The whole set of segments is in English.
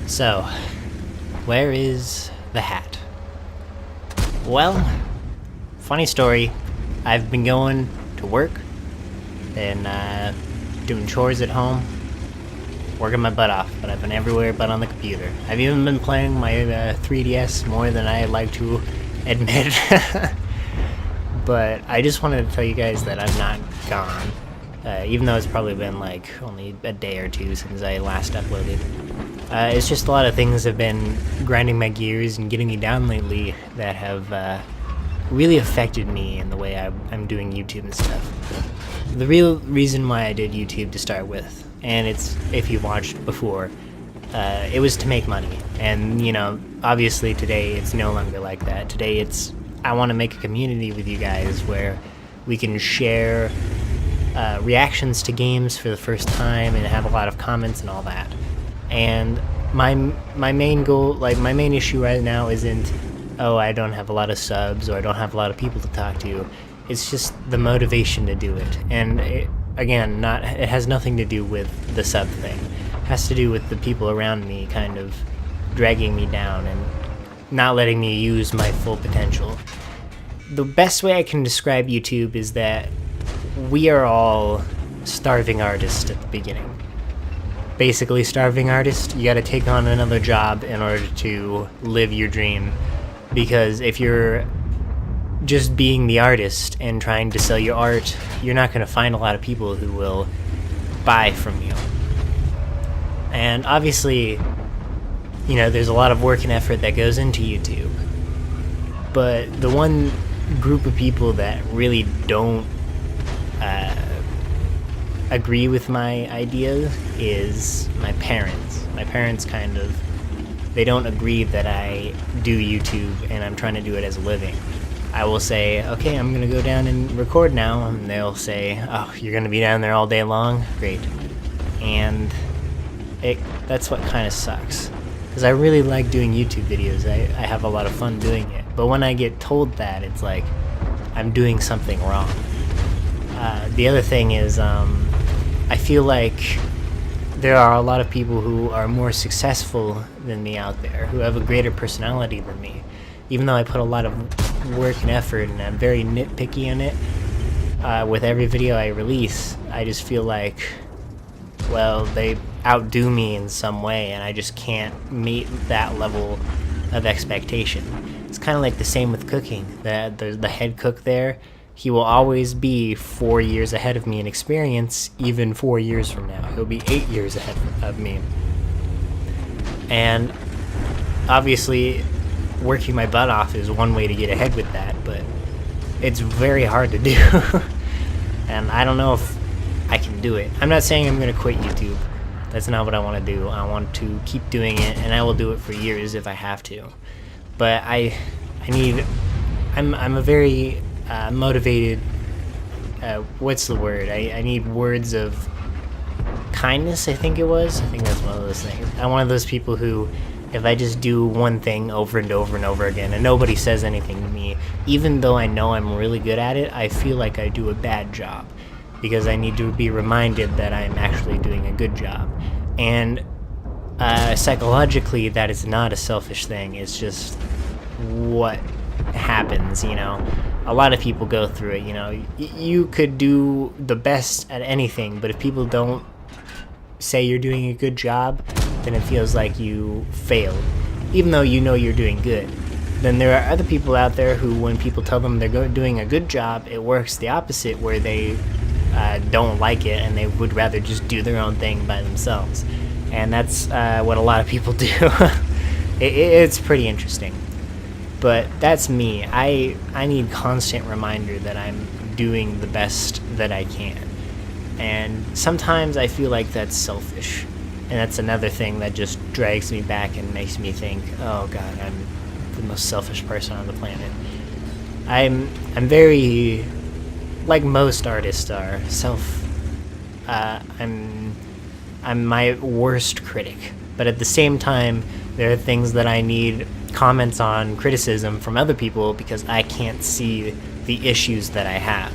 So, where is the hat? Well, funny story. I've been going to work and doing chores at home, working my butt off, but I've been everywhere but on the computer. I've even been playing my 3DS more than I'd like to admit. But I just wanted to tell you guys that I'm not gone. Even though it's probably been like only a day or two since I last uploaded. It's just a lot of things have been grinding my gears and getting me down lately that have really affected me in the way I'm doing YouTube and stuff. The real reason why I did YouTube to start with, and it's, if you watched before, it was to make money. And, you know, obviously today it's no longer like that. Today it's, I want to make a community with you guys where we can share reactions to games for the first time and have a lot of comments and all that. And my main goal, like my main issue right now isn't, oh, I don't have a lot of subs or I don't have a lot of people to talk to. It's just the motivation to do it. And it, again, it has nothing to do with the sub thing. It has to do with the people around me kind of dragging me down and not letting me use my full potential. The best way I can describe YouTube is that we are all starving artists at the beginning. Basically, starving artist, you gotta take on another job in order to live your dream. Because if you're just being the artist and trying to sell your art, you're not gonna find a lot of people who will buy from you. And obviously, you know, there's a lot of work and effort that goes into YouTube. But the one group of people that really don't agree with my ideas is my parents. My parents kind of, they don't agree that I do YouTube and I'm trying to do it as a living. I will say, okay, I'm gonna go down and record now, and they'll say, oh, you're gonna be down there all day long? Great. And that's what kind of sucks. Because I really like doing YouTube videos. I have a lot of fun doing it. But when I get told that, it's like I'm doing something wrong. The other thing is, I feel like there are a lot of people who are more successful than me out there, who have a greater personality than me. Even though I put a lot of work and effort and I'm very nitpicky in it, with every video I release, I just feel like, well, they outdo me in some way and I just can't meet that level of expectation. It's kind of like the same with cooking. The head cook there, he will always be 4 years ahead of me in experience, even 4 years from now. He'll be 8 years ahead of me. And obviously, working my butt off is one way to get ahead with that, but it's very hard to do. And I don't know if I can do it. I'm not saying I'm going to quit YouTube. That's not what I want to do. I want to keep doing it, and I will do it for years if I have to. But I'm a very motivated, what's the word? I need words of kindness, I think it was. I think that's one of those things. I'm one of those people who, if I just do one thing over and over and over again and nobody says anything to me, even though I know I'm really good at it, I feel like I do a bad job. Because I need to be reminded that I'm actually doing a good job. And psychologically, that is not a selfish thing. It's just what happens, you know. A lot of people go through it, you know. You could do the best at anything, but if people don't say you're doing a good job, then it feels like you failed, even though you know you're doing good. Then there are other people out there who, when people tell them they're doing a good job, it works the opposite, where they don't like it and they would rather just do their own thing by themselves. And that's what a lot of people do. It's pretty interesting. But that's me. I need constant reminder that I'm doing the best that I can. And sometimes I feel like that's selfish. And that's another thing that just drags me back and makes me think, oh god, I'm the most selfish person on the planet. I'm very, like most artists are, I'm my worst critic. But at the same time, there are things that I need comments on, criticism from other people, because I can't see the issues that I have.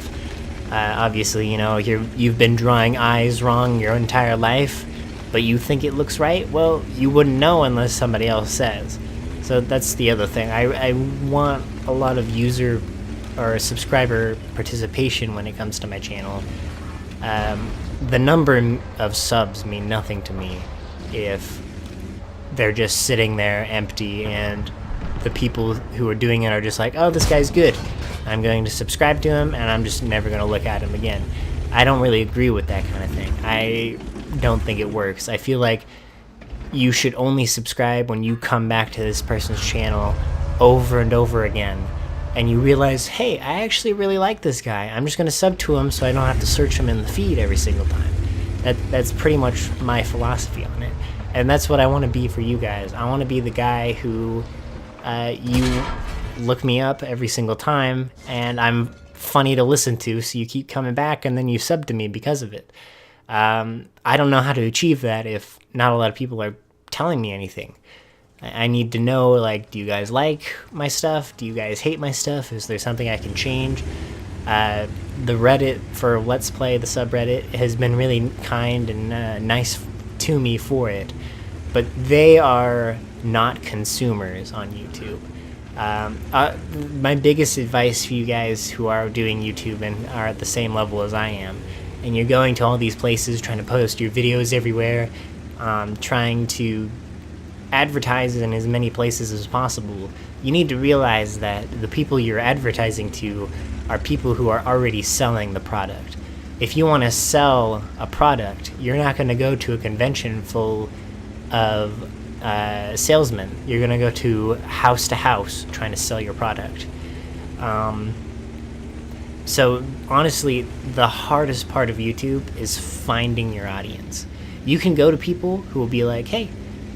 Obviously, you know, you've been drawing eyes wrong your entire life. but you think it looks right, well, you wouldn't know unless somebody else says. So that's the other thing. I want a lot of user or subscriber participation when it comes to my channel. The number of subs mean nothing to me if they're just sitting there empty and the people who are doing it are just like, oh, this guy's good, I'm going to subscribe to him and I'm just never going to look at him again. I don't really agree with that kind of thing. I don't think it works. I feel like you should only subscribe when you come back to this person's channel over and over again and you realize, hey, I actually really like this guy. I'm just going to sub to him so I don't have to search him in the feed every single time. That's pretty much my philosophy on it. And that's what I want to be for you guys. I want to be the guy who you look me up every single time and I'm funny to listen to, so you keep coming back and then you sub to me because of it. I don't know how to achieve that if not a lot of people are telling me anything. I need to know, like, do you guys like my stuff? Do you guys hate my stuff? Is there something I can change? The Reddit for Let's Play, the subreddit, has been really kind and nice to me for it. But they are not consumers on YouTube. My biggest advice for you guys who are doing YouTube and are at the same level as I am, and you're going to all these places trying to post your videos everywhere, trying to advertise in as many places as possible, you need to realize that the people you're advertising to are people who are already selling the product. If you want to sell a product, you're not going to go to a convention full of salesmen. You're going to go to house trying to sell your product. So honestly, the hardest part of YouTube is finding your audience. You can go to people who will be like, hey,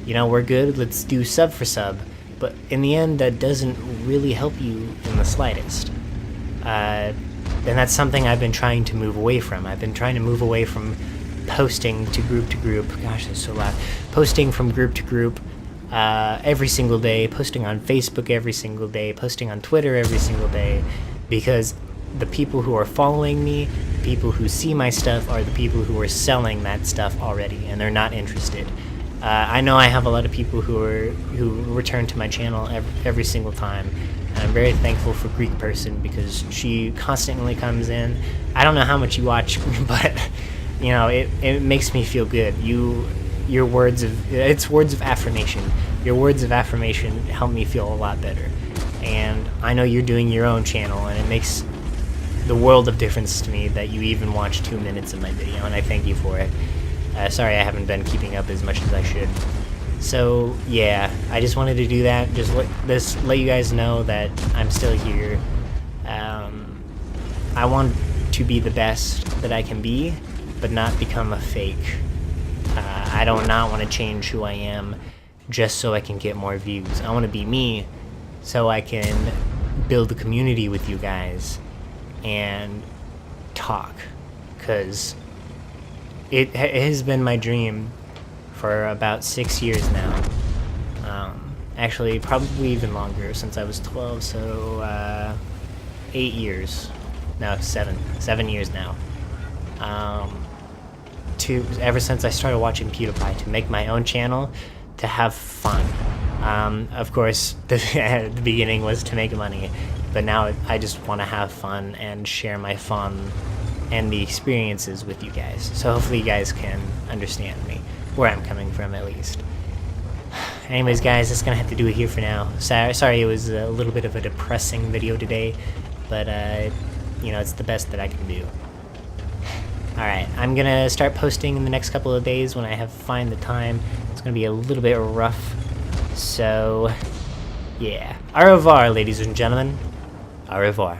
you know, we're good, let's do sub for sub. But in the end, that doesn't really help you in the slightest. And that's something I've been trying to move away from. I've been trying to move away from posting to group. Gosh, that's so loud. Posting from group to group every single day, posting on Facebook every single day, posting on Twitter every single day, because the people who are following me, the people who see my stuff, are the people who are selling that stuff already, and they're not interested. I know I have a lot of people who return to my channel every single time. And I'm very thankful for Greek Person because she constantly comes in. I don't know how much you watch, but you know, it makes me feel good. Your words of affirmation. Your words of affirmation help me feel a lot better. And I know you're doing your own channel, and it makes the world of difference to me that you even watch 2 minutes of my video, and I thank you for it. Sorry I haven't been keeping up as much as I should. So yeah, I just wanted to do that. Just let you guys know that I'm still here. I want to be the best that I can be, but not become a fake. I do not want to change who I am just so I can get more views. I want to be me so I can build a community with you guys and talk, because it has been my dream for about 6 years now. Actually, probably even longer, since I was 12, so 8 years. No, 7 years now. Ever since I started watching PewDiePie, to make my own channel, to have fun. Of course, the beginning was to make money, but now I just want to have fun and share my fun and the experiences with you guys. So hopefully you guys can understand me, where I'm coming from at least. Anyways, guys, that's gonna have to do it here for now. Sorry it was a little bit of a depressing video today, but you know, it's the best that I can do. Alright, I'm gonna start posting in the next couple of days when I find the time. It's gonna be a little bit rough, so yeah. Au revoir, ladies and gentlemen. Au revoir.